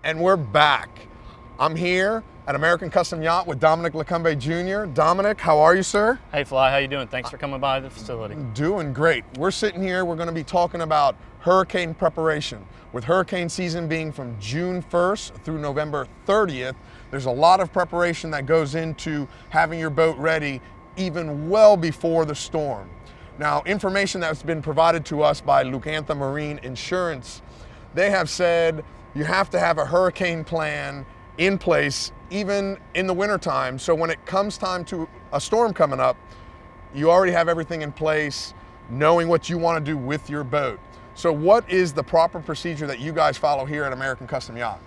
And we're back. I'm here at American Custom Yacht with Dominic Lecumbe Jr. Dominic, how are you, sir? Hey Fly, how you doing? Thanks for coming by the facility. Doing great. We're sitting here, we're gonna be talking about hurricane preparation. With hurricane season being from June 1st through November 30th, there's a lot of preparation that goes into having your boat ready even well before the storm. Now, information that's been provided to us by Lukantha Marine Insurance, they have said you have to have a hurricane plan in place even in the wintertime. So when it comes time to a storm coming up, you already have everything in place, knowing what you want to do with your boat. So what is the proper procedure that you guys follow here at American Custom Yacht?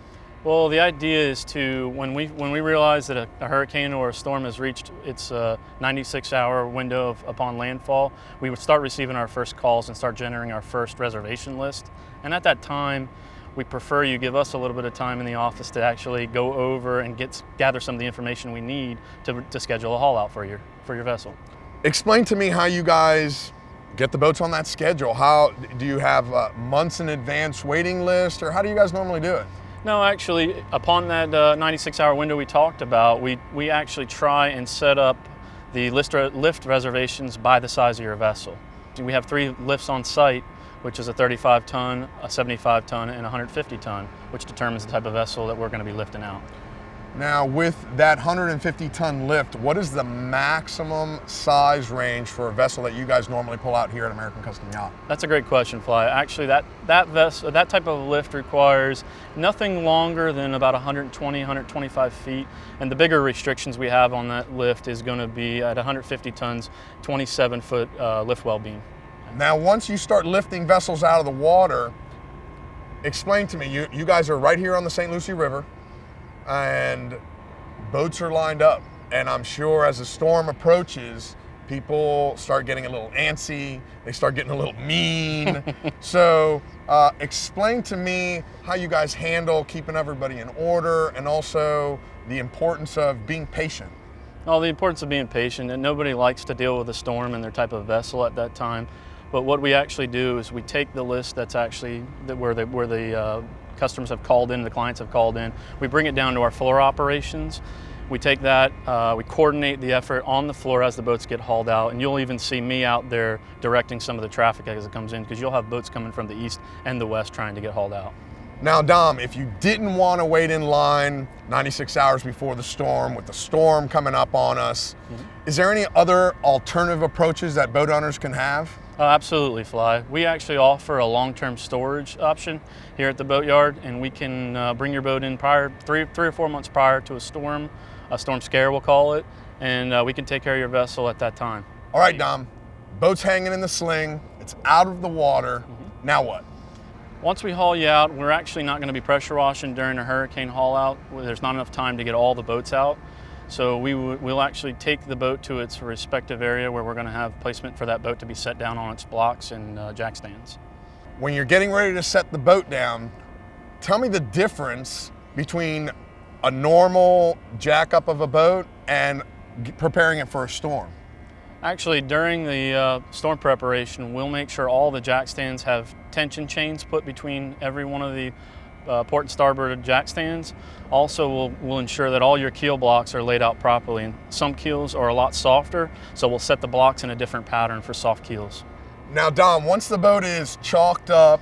Well, the idea is to, when we realize that a hurricane or a storm has reached its 96-hour window upon landfall, we would start receiving our first calls and start generating our first reservation list. And at that time, we prefer you give us a little bit of time in the office to actually go over and gather some of the information we need to schedule a haul out for your vessel. Explain to me how you guys get the boats on that schedule. How do you have months in advance waiting list, or how do you guys normally do it? No, actually, upon that 96-hour window we talked about, we actually try and set up the lift reservations by the size of your vessel. We have 3 lifts on site, which is a 35-ton, a 75-ton, and a 150-ton, which determines the type of vessel that we're going to be lifting out. Now, with that 150-ton lift, what is the maximum size range for a vessel that you guys normally pull out here at American Custom Yacht? That's a great question, Fly. Actually, that type of lift requires nothing longer than about 120, 125 feet, and the bigger restrictions we have on that lift is going to be at 150 tons, 27-foot lift well beam. Now, once you start lifting vessels out of the water, explain to me, you guys are right here on the St. Lucie River, and boats are lined up. And I'm sure as the storm approaches, people start getting a little antsy, they start getting a little mean. So explain to me how you guys handle keeping everybody in order, and also the importance of being patient. Well, the importance of being patient, and nobody likes to deal with a storm and their type of vessel at that time. But what we actually do is we take the list that's actually where the customers have called in, the clients have called in, we bring it down to our floor operations. We take that, we coordinate the effort on the floor as the boats get hauled out, and you'll even see me out there directing some of the traffic as it comes in, because you'll have boats coming from the east and the west trying to get hauled out. Now, Dom, if you didn't want to wait in line 96 hours before the storm, with the storm coming up on us, is there any other alternative approaches that boat owners can have? Absolutely, Fly. We actually offer a long-term storage option here at the boatyard, and we can bring your boat in three or 4 months prior to a storm scare we'll call it, and we can take care of your vessel at that time. All right, Dom, boat's hanging in the sling, it's out of the water, now what? Once we haul you out, we're actually not going to be pressure washing during a hurricane haul out. There's not enough time to get all the boats out. So we'll actually take the boat to its respective area where we're going to have placement for that boat to be set down on its blocks and jack stands. When you're getting ready to set the boat down, tell me the difference between a normal jack up of a boat and preparing it for a storm. Actually, during the storm preparation, we'll make sure all the jack stands have tension chains put between every one of the port and starboard jack stands. Also, we'll ensure that all your keel blocks are laid out properly. And some keels are a lot softer, so we'll set the blocks in a different pattern for soft keels. Now, Dom, once the boat is chalked up,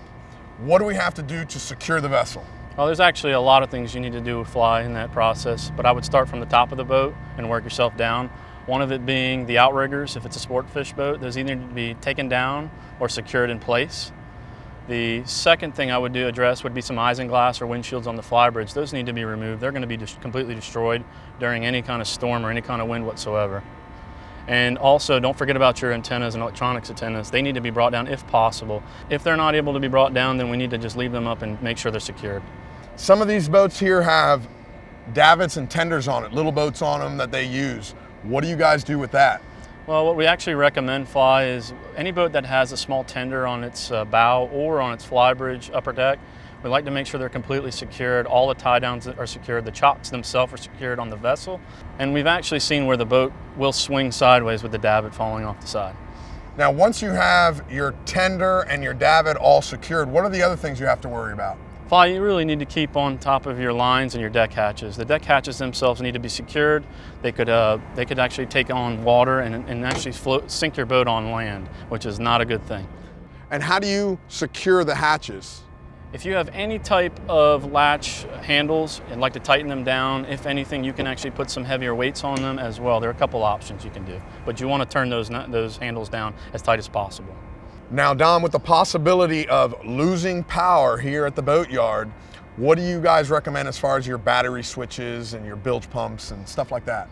what do we have to do to secure the vessel? Well, there's actually a lot of things you need to do with Fly in that process, but I would start from the top of the boat and work yourself down. One of it being the outriggers. If it's a sport fish boat, those either need to be taken down or secured in place. The second thing I would address would be some isinglass or windshields on the flybridge. Those need to be removed. They're going to be completely destroyed during any kind of storm or any kind of wind whatsoever. And also, don't forget about your antennas and electronics antennas. They need to be brought down if possible. If they're not able to be brought down, then we need to just leave them up and make sure they're secured. Some of these boats here have davits and tenders on it, little boats on them that they use. What do you guys do with that? Well, what we actually recommend, Fly, is any boat that has a small tender on its bow or on its flybridge upper deck, we like to make sure they're completely secured. All the tie downs are secured. The chocks themselves are secured on the vessel. And we've actually seen where the boat will swing sideways with the davit falling off the side. Now, once you have your tender and your davit all secured, what are the other things you have to worry about? Fly, you really need to keep on top of your lines and your deck hatches. The deck hatches themselves need to be secured. They could actually take on water and actually sink your boat on land, which is not a good thing. And how do you secure the hatches? If you have any type of latch handles and like to tighten them down, if anything, you can actually put some heavier weights on them as well. There are a couple options you can do, but you want to turn those handles down as tight as possible. Now, Dom, with the possibility of losing power here at the boatyard, what do you guys recommend as far as your battery switches and your bilge pumps and stuff like that?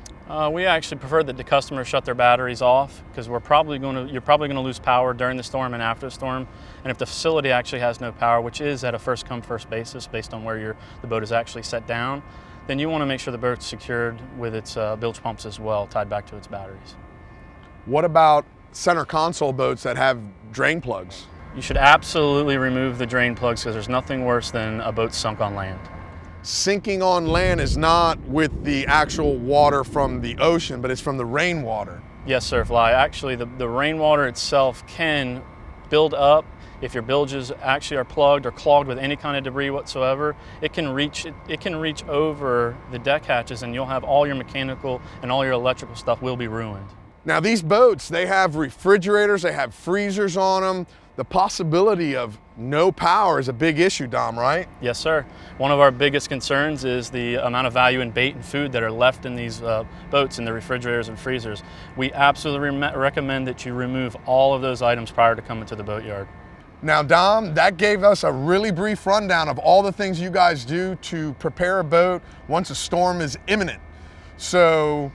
We actually prefer that the customers shut their batteries off because you're probably going to lose power during the storm and after the storm. And if the facility actually has no power, which is at a first come first basis based on where the boat is actually set down, then you want to make sure the boat's secured with its bilge pumps as well, tied back to its batteries. What about center console boats that have drain plugs? You should absolutely remove the drain plugs because there's nothing worse than a boat sunk on land. Sinking on land is not with the actual water from the ocean, but it's from the rainwater. Yes, sir, Fly. Actually, the rainwater itself can build up. If your bilges actually are plugged or clogged with any kind of debris whatsoever, it can reach over the deck hatches, and you'll have all your mechanical and all your electrical stuff will be ruined. Now, these boats, they have refrigerators, they have freezers on them. The possibility of no power is a big issue, Dom, right? Yes, sir. One of our biggest concerns is the amount of value in bait and food that are left in these boats in the refrigerators and freezers. We absolutely recommend that you remove all of those items prior to coming to the boatyard. Now, Dom, that gave us a really brief rundown of all the things you guys do to prepare a boat once a storm is imminent. So,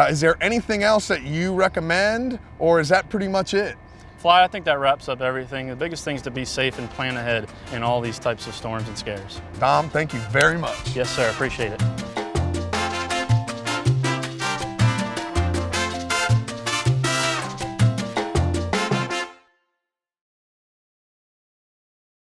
is there anything else that you recommend, or is that pretty much it? Fly, I think that wraps up everything. The biggest thing is to be safe and plan ahead in all these types of storms and scares. Dom, thank you very much. Yes, sir. Appreciate it.